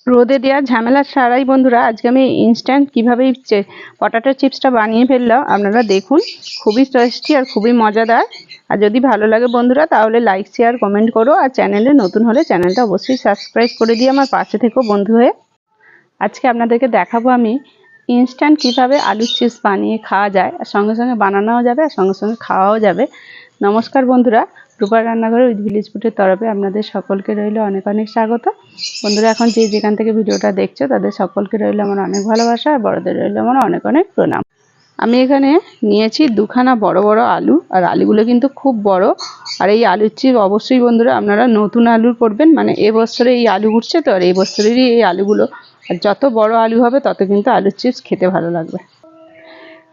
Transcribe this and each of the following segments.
রোদে দেওয়ার ঝামেলা ছাড়াই বন্ধুরা আজকে আমি ইনস্ট্যান্ট কীভাবে পটাটো চিপসটা বানিয়ে ফেললাম আপনারা দেখুন। খুবই টেস্টি আর খুবই মজাদার। আর যদি ভালো লাগে বন্ধুরা তাহলে লাইক শেয়ার কমেন্ট করো, আর চ্যানেলে নতুন হলে চ্যানেলটা অবশ্যই সাবস্ক্রাইব করে দিয়ে আমার পাশে থেকো বন্ধু হয়ে। আজকে আপনাদেরকে দেখাবো আমি ইনস্ট্যান্ট কীভাবে আলুর চিপস বানিয়ে খাওয়া যায়, আর সঙ্গে সঙ্গে বানানোও যাবে আর সঙ্গে সঙ্গে খাওয়াও যাবে। নমস্কার বন্ধুরা, রূপার রান্নাঘরে উইথ ভিলেজ ফুডের তরফে আপনাদের সকলকে রইল অনেক অনেক স্বাগত। বন্ধুরা এখন যে যেখান থেকে ভিডিওটা দেখছো তাদের সকলকে রইল আমার অনেক ভালোবাসা, আর বড়দের রইল আমার অনেক অনেক প্রণাম। আমি এখানে নিয়েছি দুখানা বড় বড় আলু, আর আলুগুলো কিন্তু খুব বড়। আর এই আলুর চিপস অবশ্যই বন্ধুরা আপনারা নতুন আলুর করবেন, মানে এবছরে এই আলু উঠছে তো, আর এই বছরেরই এই আলুগুলো। আর যত বড় আলু হবে তত কিন্তু আলুর চিপস খেতে ভালো লাগবে।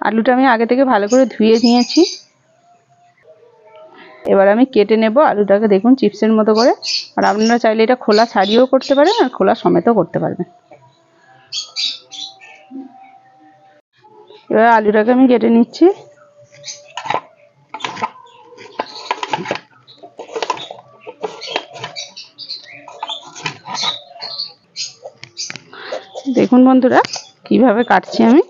আলুটা আমি আগে থেকে ভালো করে ধুয়ে নিয়েছি। এবার আমি কেটে নেব আলুটাকে, দেখুন চিপসের মতো করে। আর আপনারা চাইলে এটা খোলা ছাড়িয়েও করতে পারেন আর খোলা সমেতও করতে পারবেন। এবার আলুটাকে আমি কেটে নিচ্ছি। দেখুন বন্ধুরা কিভাবে কাটছি আমি।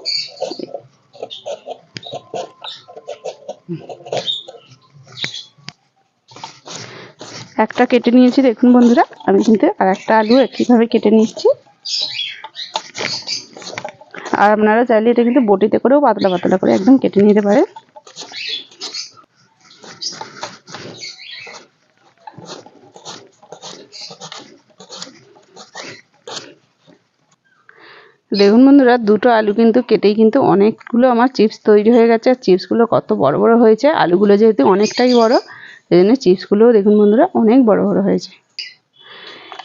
একটা কেটে নিয়েছি দেখুন বন্ধুরা, আমি কিন্তু আর একটা আলু একইভাবে কেটে নিচ্ছি। আর আপনারা চাইলে এটা কিন্তু বটিতে করেও পাতলা পাতলা করে একদম কেটে নিতে পারেন। দেখুন বন্ধুরা দুটো আলু কিন্তু কেটেই কিন্তু অনেকগুলো আমার চিপস তৈরি হয়ে গেছে। আর চিপসগুলো কত বড় বড় হয়েছে, আলুগুলো যেহেতু অনেকটাই বড় সেই জন্য চিপসগুলোও দেখুন বন্ধুরা অনেক বড় বড় হয়েছে।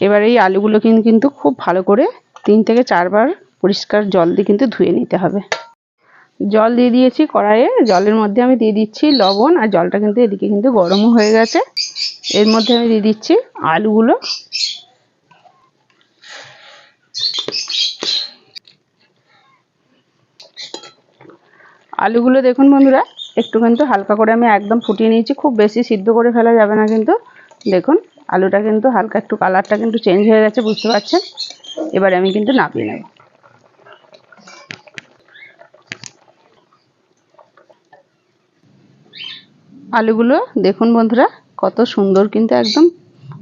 এবার এই আলুগুলো কিন্তু খুব ভালো করে 3 থেকে 4 বার পরিষ্কার জল দিয়ে কিন্তু ধুয়ে নিতে হবে। জল দিয়ে দিয়েছি কড়াইয়ে, জলের মধ্যে আমি দিয়ে দিচ্ছি লবণ, আর জলটা কিন্তু এদিকে কিন্তু গরমও হয়ে গেছে। এর মধ্যে আমি দিয়ে দিচ্ছি আলুগুলো। আলুগুলো দেখুন বন্ধুরা একটু কিন্তু হালকা করে আমি একদম ফুটিয়ে নিয়েছি, খুব বেশি সিদ্ধ করে ফেলা যাবে না কিন্তু। দেখুন আলুটা কিন্তু হালকা একটু কালারটা কিন্তু চেঞ্জ হয়ে গেছে, বুঝতে পারছেন। এবারে আমি কিন্তু নামিয়ে নেব। আলুগুলো দেখুন বন্ধুরা কত সুন্দর, কিন্তু একদম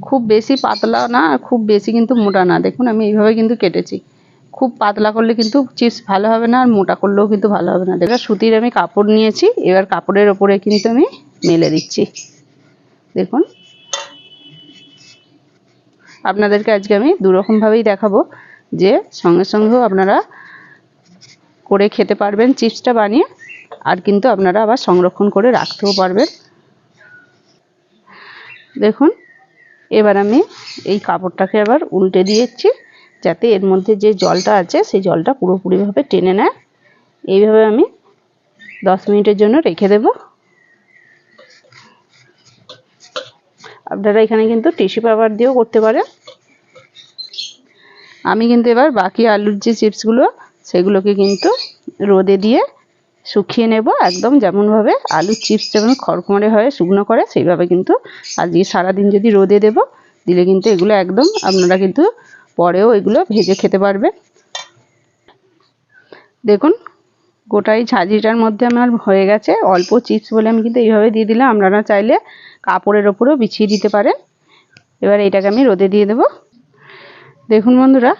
খুব বেশি পাতলা না আর খুব বেশি কিন্তু মোটা না। দেখুন আমি এইভাবে কিন্তু কেটেছি। খুব পাতলা করলে কিন্তু চিপস ভালো হবে না, আর মোটা করলেও কিন্তু ভালো হবে না। দেখো সুতির আমি কাপড় নিয়েছি, এবার কাপড়ের ওপরে কিন্তু আমি মেলে দিচ্ছি। দেখুন আপনাদেরকে আজকে আমি দুরকমভাবেই দেখাবো, যে সঙ্গে সঙ্গেও আপনারা করে খেতে পারবেন চিপসটা বানিয়ে, আর কিন্তু আপনারা আবার সংরক্ষণ করে রাখতেও পারবেন। দেখুন এবার আমি এই কাপড়টাকে আবার উল্টে দিয়েছি, যাতে এর মধ্যে যে জলটা আছে সেই জলটা পুরোপুরিভাবে টেনে নেয়। এইভাবে আমি 10 মিনিটের জন্য রেখে দেব। আপনারা এখানে কিন্তু টিস্যু পেপার দিয়েও করতে পারেন। আমি কিন্তু এবার বাকি আলুর যে চিপসগুলো সেগুলোকে কিন্তু রোদে দিয়ে শুকিয়ে নেব, একদম যেমনভাবে আলুর চিপস যেমন খড়খড়ে হয় শুকনো করে সেইভাবে কিন্তু আজকে সারাদিন যদি রোদে দেব, দিলে কিন্তু এগুলো একদম আপনারা কিন্তু পরেও এগুলো ভেজে খেতে পারবেন। দেখুন গোটাই ঝাঁঝরিটার মধ্যে আমার হয়ে গেছে। অল্প চিপস বলে আমি কিন্তু এইভাবে দিয়ে দিলাম, আপনারা চাইলে কাপড়ের ওপরেও বিছিয়ে দিতে পারেন। এবার এটাকে আমি রোদে দিয়ে দেব। দেখুন বন্ধুরা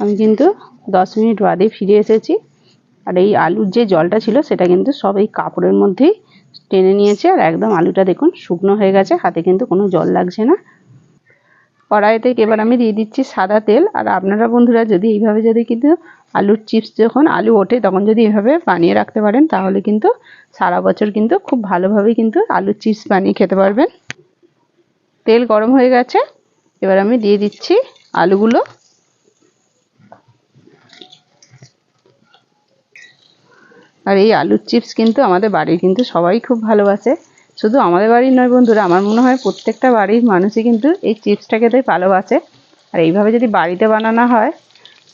আমি কিন্তু 10 মিনিট বাদে ফিরে এসেছি, আর এই আলুর যে জলটা ছিল সেটা কিন্তু সব এই কাপড়ের মধ্যেই টেনে নিয়েছে। আর একদম আলুটা দেখুন শুকনো হয়ে গেছে, হাতে কিন্তু কোনো জল লাগছে না। কড়াইতে এবার আমি দিয়ে দিচ্ছি সাদা তেল। আর আপনারা বন্ধুরা যদি এইভাবে যদি কিন্তু আলুর চিপস যখন আলু ওঠে তখন যদি এইভাবে বানিয়ে রাখতে পারেন, তাহলে কিন্তু সারা বছর কিন্তু খুব ভালোভাবে কিন্তু আলুর চিপস বানিয়ে খেতে পারবেন। তেল গরম হয়ে গেছে, এবার আমি দিয়ে দিচ্ছি আলুগুলো। আর এই আলুর চিপস কিন্তু আমাদের বাড়ির কিন্তু সবাই খুব ভালোবাসে। শুধু আমাদের বাড়ির নয় বন্ধুরা, আমার মনে হয় প্রত্যেকটা বাড়ির মানুষই কিন্তু এই চিপসটা খেতে ভালোবাসে। আর এইভাবে যদি বাড়িতে বানানো হয়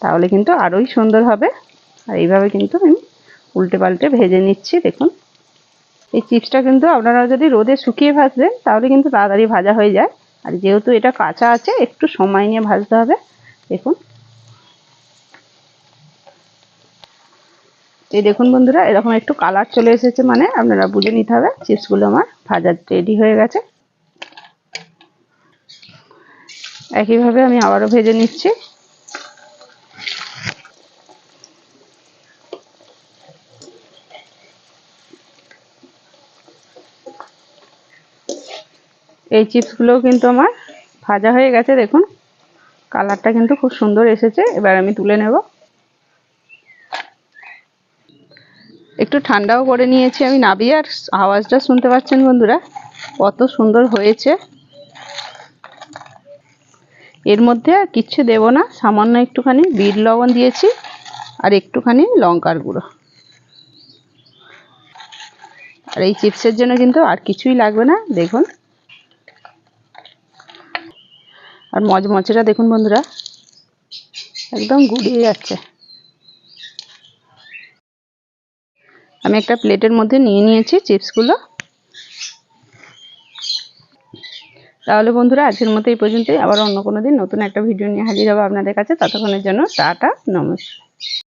তাহলে কিন্তু আরোই সুন্দর হবে। আর এইভাবে কিন্তু আমি উল্টে পাল্টে ভেজে নিচ্ছি। দেখুন এই চিপসটা কিন্তু আপনারা যদি রোদে শুকিয়ে ভাজবেন তাহলে কিন্তু তাড়াতাড়ি ভাজা হয়ে যায়। আর যেহেতু এটা কাঁচা আছে একটু সময় নিয়ে ভাজতে হবে। দেখুন এই দেখুন বন্ধুরা, এরকম একটু কালার চলে এসেছে, মানে আপনারা বুঝে নিতে হবে চিপসগুলো আমার ভাজা রেডি হয়ে গেছে। একইভাবে আমি আবারও ভেজে নিচ্ছি। এই চিপসগুলোও কিন্তু আমার ভাজা হয়ে গেছে, দেখুন কালারটা কিন্তু খুব সুন্দর এসেছে। এবার আমি তুলে নেব। একটু ঠান্ডাও করে নিয়েছি আমি নাবিয়ে, আর আওয়াজটা শুনতে পাচ্ছেন বন্ধুরা কত সুন্দর হয়েছে। এর মধ্যে আর কিচ্ছু দেব না, সামান্য একটুখানি বিট লবণ দিয়েছি আর একটুখানি লঙ্কার গুঁড়ো। আর এই চিপসের জন্য কিন্তু আর কিছুই লাগবে না, দেখুন। আর মচমচেটা দেখুন বন্ধুরা, একদম গুলিয়ে যাচ্ছে। আমি একটা প্লেটের মধ্যে নিয়ে নিয়েছি চিপসগুলো। তাহলে বন্ধুরা আজকের মতো এই পর্যন্তই। আবার অন্য কোনো দিন নতুন একটা ভিডিও নিয়ে হাজির হবো আপনাদের কাছে। ততক্ষণের জন্য টাটা, নমস্কার।